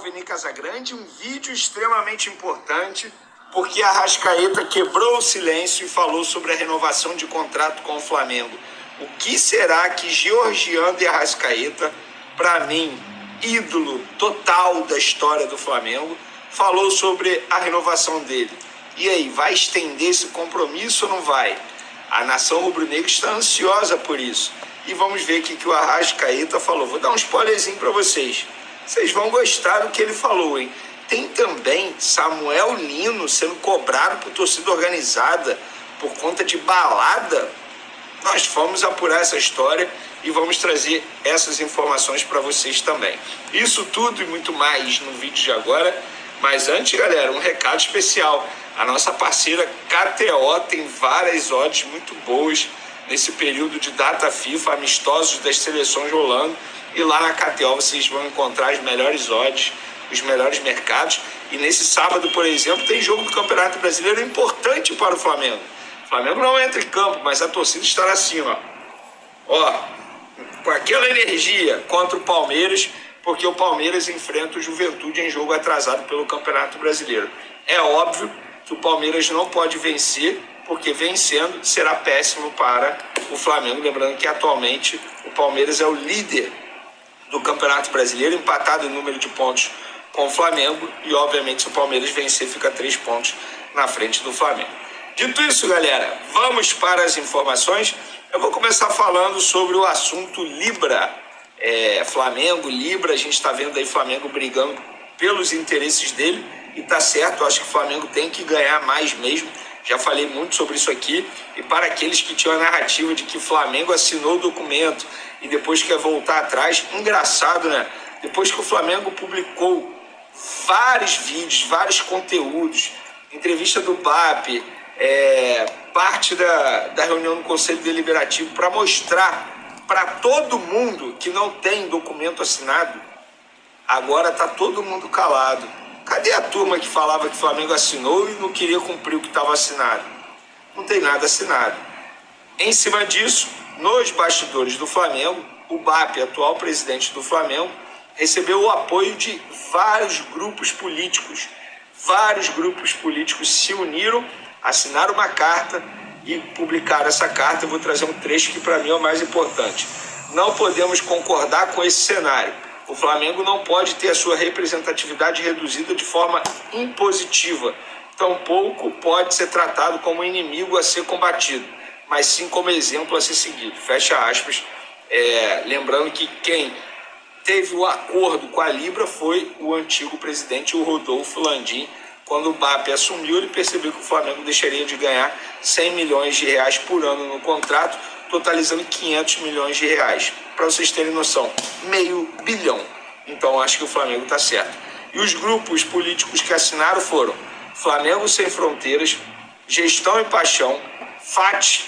Vini Casagrande, um vídeo extremamente importante, porque a Arrascaeta quebrou o silêncio e falou sobre a renovação de contrato com o Flamengo. O que será que Georgiano de Arrascaeta, para mim, ídolo total da história do Flamengo, falou sobre a renovação dele? E aí, vai estender esse compromisso ou não vai? A nação rubro-negra está ansiosa por isso. E vamos ver o que o Arrascaeta falou. Vou dar um spoilerzinho para vocês. Vocês vão gostar do que ele falou, hein? Tem também Samuel Lino sendo cobrado por torcida organizada por conta de balada. Nós vamos apurar essa história e vamos trazer essas informações para vocês também. Isso tudo e muito mais no vídeo de agora. Mas antes, galera, um recado especial. A nossa parceira KTO tem várias odds muito boas nesse período de data FIFA, amistosos das seleções rolando. E lá na KTO vocês vão encontrar as melhores odds, os melhores mercados. E nesse sábado, por exemplo, tem jogo do Campeonato Brasileiro importante para o Flamengo. O Flamengo não entra em campo, mas a torcida estará assim, ó, com aquela energia contra o Palmeiras, porque o Palmeiras enfrenta o Juventude em jogo atrasado pelo Campeonato Brasileiro. É óbvio que o Palmeiras não pode vencer, porque vencendo será péssimo para o Flamengo. Lembrando que atualmente o Palmeiras é o líder do Campeonato Brasileiro, empatado em número de pontos com o Flamengo, e obviamente se o Palmeiras vencer fica 3 pontos na frente do Flamengo. Dito isso, galera, vamos para as informações. Eu vou começar falando sobre o assunto Libra. Flamengo, Libra, a gente está vendo aí Flamengo brigando pelos interesses dele, e tá certo, eu acho que o Flamengo tem que ganhar mais mesmo. Já falei muito sobre isso aqui. E para aqueles que tinham a narrativa de que o Flamengo assinou o documento e depois quer voltar atrás, engraçado, né? Depois que o Flamengo publicou vários vídeos, vários conteúdos, entrevista do BAP, parte da reunião do Conselho Deliberativo, para mostrar para todo mundo que não tem documento assinado, agora está todo mundo calado. Cadê a turma que falava que o Flamengo assinou e não queria cumprir o que estava assinado? Não tem nada assinado. Em cima disso, nos bastidores do Flamengo, o BAP, atual presidente do Flamengo, recebeu o apoio de vários grupos políticos. Vários grupos políticos se uniram, assinaram uma carta e publicaram essa carta. Eu vou trazer um trecho que para mim é o mais importante. Não podemos concordar com esse cenário. O Flamengo não pode ter a sua representatividade reduzida de forma impositiva. Tampouco pode ser tratado como inimigo a ser combatido, mas sim como exemplo a ser seguido. Fecha aspas. Lembrando que quem teve o acordo com a Libra foi o antigo presidente, o Rodolfo Landim. Quando o BAP assumiu, ele percebeu que o Flamengo deixaria de ganhar 100 milhões de reais por ano no contrato, totalizando 500 milhões de reais. Para vocês terem noção, $500 milhão. Então acho que o Flamengo está certo. E os grupos políticos que assinaram foram Flamengo Sem Fronteiras, Gestão e Paixão, FAT,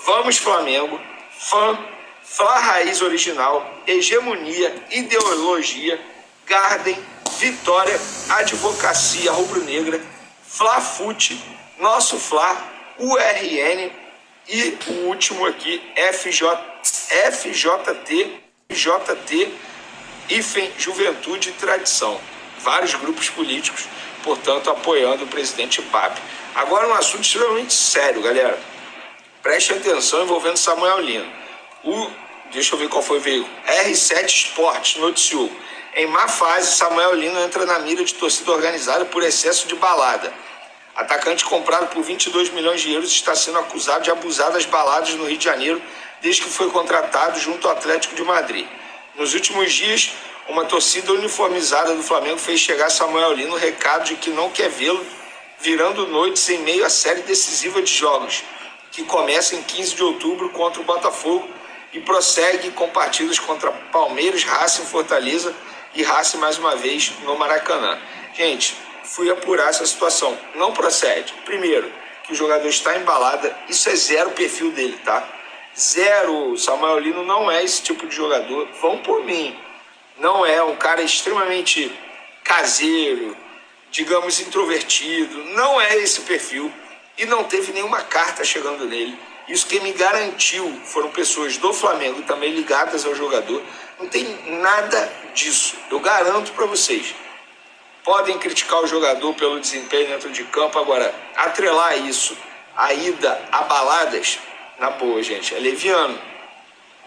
Vamos Flamengo, FAM, Fla Raiz Original, Hegemonia, Ideologia, Garden, Vitória, Advocacia Rubro-Negra, Fla-Fute, Nosso Fla, URN e o último aqui, FJT, IFEM, Juventude e Tradição. Vários grupos políticos, portanto, apoiando o presidente BAP. Agora um assunto extremamente sério, galera. Preste atenção, envolvendo Samuel Lino. Deixa eu ver qual foi o veículo. R7 Esportes noticiou: em má fase, Samuel Lino entra na mira de torcida organizada por excesso de balada. Atacante comprado por 22 milhões de euros está sendo acusado de abusar das baladas no Rio de Janeiro desde que foi contratado junto ao Atlético de Madrid. Nos últimos dias, uma torcida uniformizada do Flamengo fez chegar a Samuel Lino o recado de que não quer vê-lo virando noites em meio à série decisiva de jogos, que começa em 15 de outubro contra o Botafogo e prossegue com partidas contra Palmeiras, Racing, Fortaleza e Racing mais uma vez no Maracanã. Gente, fui apurar essa situação. Não procede. Primeiro, que o jogador está embalada. Isso é zero perfil dele, tá? Zero. Samuel Lino não é esse tipo de jogador. Vão por mim. Não é um cara extremamente caseiro, digamos introvertido. Não é esse perfil. E não teve nenhuma carta chegando nele. Isso quem me garantiu foram pessoas do Flamengo também ligadas ao jogador. Não tem nada disso. Eu garanto para vocês. podem criticar o jogador pelo desempenho dentro de campo. Agora, atrelar isso, a ida a baladas, na boa, gente, é leviano.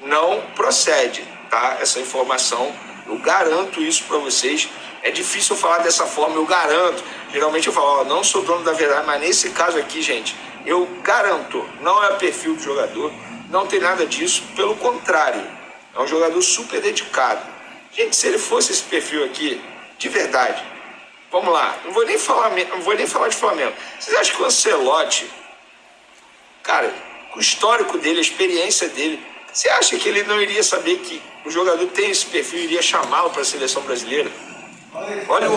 Não procede, tá? Essa informação, eu garanto isso para vocês. É difícil eu falar dessa forma, eu garanto. Geralmente eu falo, ó, não sou dono da verdade, mas nesse caso aqui, gente, eu garanto, não é perfil do jogador, não tem nada disso, pelo contrário, é um jogador super dedicado. Gente, se ele fosse esse perfil aqui, de verdade, vamos lá, não vou nem falar de Flamengo. Vocês acham que o Ancelotti, cara, o histórico dele, a experiência dele, você acha que ele não iria saber que o jogador tem esse perfil e iria chamá-lo para a seleção brasileira? Olha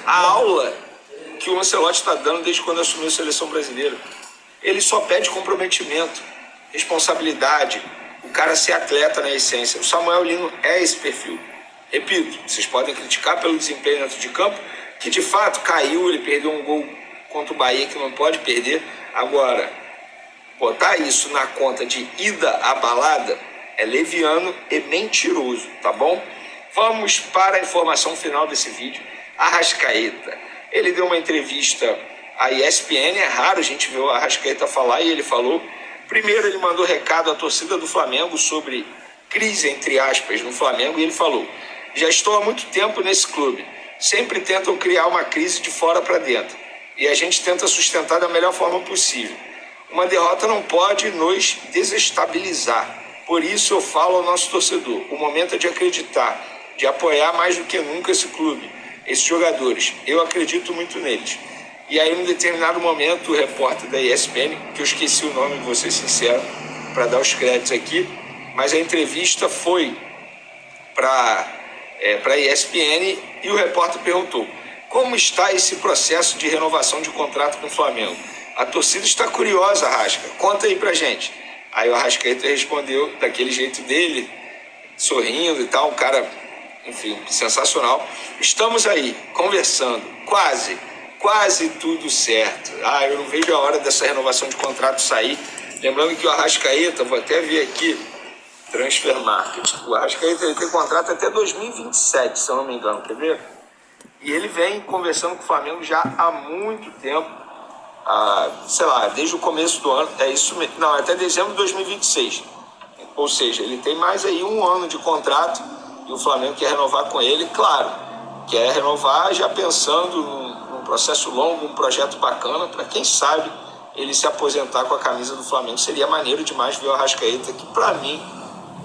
a aula que o Ancelotti está dando desde quando assumiu a seleção brasileira. Ele só pede comprometimento, responsabilidade, o cara ser atleta na essência. O Samuel Lino é esse perfil. Repito, vocês podem criticar pelo desempenho dentro de campo, que de fato caiu, ele perdeu um gol contra o Bahia que não pode perder. Agora, botar isso na conta de ida à balada é leviano e mentiroso, tá bom? Vamos para a informação final desse vídeo. Arrascaeta. Ele deu uma entrevista à ESPN, é raro a gente ver o Arrascaeta falar, e ele falou. Primeiro ele mandou recado à torcida do Flamengo sobre crise, entre aspas, no Flamengo, e ele falou: já estou há muito tempo nesse clube, sempre tentam criar uma crise de fora para dentro, e a gente tenta sustentar da melhor forma possível. Uma derrota não pode nos desestabilizar, por isso eu falo ao nosso torcedor, o momento é de acreditar, de apoiar mais do que nunca esse clube, esses jogadores, eu acredito muito neles. E aí, em um determinado momento, o repórter da ESPN, que eu esqueci o nome, vou ser sincero, para dar os créditos aqui, mas a entrevista foi para a ESPN e o repórter perguntou: como está esse processo de renovação de contrato com o Flamengo? A torcida está curiosa, Arrasca, conta aí pra gente. Aí o Arrascaeta respondeu daquele jeito dele, sorrindo e tal, um cara, enfim, sensacional. Estamos aí, conversando, quase tudo certo. Eu não vejo a hora dessa renovação de contrato sair. Lembrando que o Arrascaeta, vou até ver aqui, Transfer Market. O Arrascaeta ele tem contrato até 2027, se eu não me engano, quer ver? E ele vem conversando com o Flamengo já há muito tempo, sei lá, desde o começo do ano, é isso mesmo, não, até dezembro de 2026. Ou seja, ele tem mais aí um ano de contrato e o Flamengo quer renovar com ele, claro, quer renovar já pensando num processo longo, um projeto bacana, para quem sabe ele se aposentar com a camisa do Flamengo. Seria maneiro demais ver o Arrascaeta, que para mim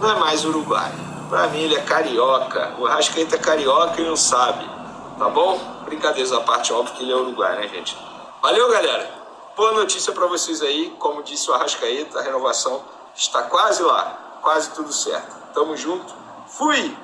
não é mais uruguaio, para mim ele é carioca. O Arrascaeta é carioca e não sabe, tá bom? Brincadeiras à parte, óbvio que ele é uruguaio, né, gente? Valeu, galera! Boa notícia para vocês aí, como disse o Arrascaeta, a renovação está quase lá, quase tudo certo. Tamo junto, fui!